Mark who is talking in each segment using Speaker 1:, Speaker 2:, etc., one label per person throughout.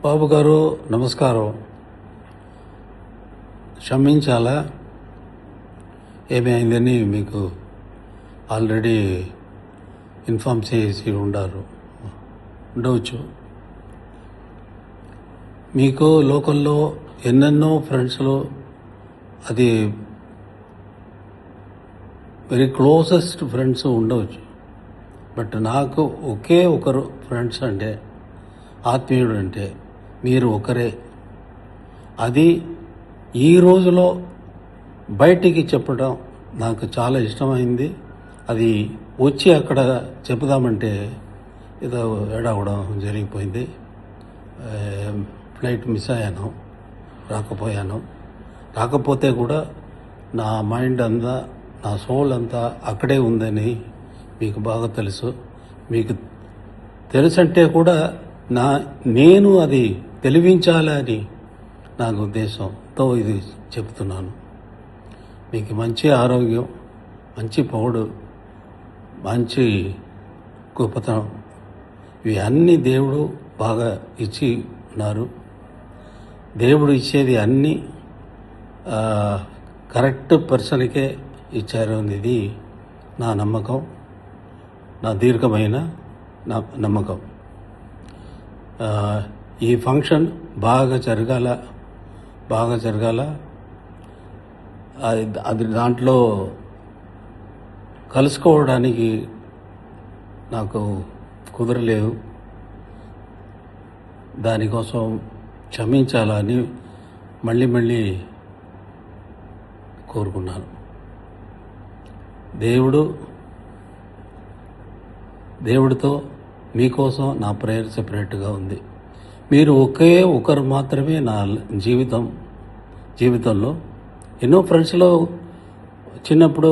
Speaker 1: బాబు గారు నమస్కారం. క్షమించాలా, ఏమి అయిందని మీకు ఆల్రెడీ ఇన్ఫామ్ చేసి ఉండవచ్చు. మీకు లోకల్లో ఎన్నెన్నో ఫ్రెండ్స్లో అది వెరీ క్లోజెస్ట్ ఫ్రెండ్స్ ఉండవచ్చు. బట్ నాకు ఒకే ఒకరు ఫ్రెండ్స్ అంటే, ఆత్మీయుడు అంటే మీరు ఒకరే. అది ఈ రోజులో బయటికి చెప్పడం నాకు చాలా ఇష్టమైంది. అది వచ్చి అక్కడ చెప్పుదామంటే ఏదో ఏడవడం జరిగిపోయింది. ఫ్లైట్ మిస్ అయ్యాను, రాకపోతే కూడా నా మైండ్ అంతా, నా సోల్ అంతా అక్కడే ఉందని మీకు బాగా తెలుసు. మీకు తెలుసంటే కూడా నేను అది తెలివించాలని నాకు ఉద్దేశంతో ఇది చెప్తున్నాను. మీకు మంచి ఆరోగ్యం, మంచి పౌడు, మంచి గొప్పతనం, ఇవి అన్నీ దేవుడు బాగా ఇచ్చి ఉన్నారు. దేవుడు ఇచ్చేది అన్నీ కరెక్ట్ పర్సన్కే ఇచ్చారు అనేది నా నమ్మకం, నా దీర్ఘమైన నమ్మకం. ఈ ఫంక్షన్ బాగా జరగాల, అది దాంట్లో కలుసుకోవడానికి నాకు కుదరలేదు. దానికోసం క్షమించాలని మళ్ళీ కోరుకున్నాను. దేవుడితో మీకోసం నా ప్రేయర్ సెపరేట్గా ఉంది. మీరు ఒకే ఒకరు మాత్రమే నా జీవితంలో. ఎన్నో ఫ్రెండ్స్లో చిన్నప్పుడు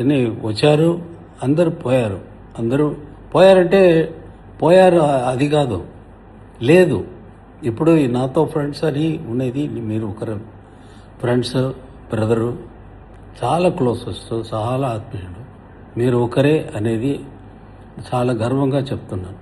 Speaker 1: ఎన్ని వచ్చారు, అందరూ పోయారంటే పోయారు, అది కాదు, లేదు. ఇప్పుడు నాతో ఫ్రెండ్స్ అని ఉండేది మీరు ఒకరు. ఫ్రెండ్స్, బ్రదరు, చాలా క్లోజెస్ట్, చాలా ఆత్మీయుడు, మీరు ఒకరే అనేది చాలా గర్వంగా చెప్తున్నాను.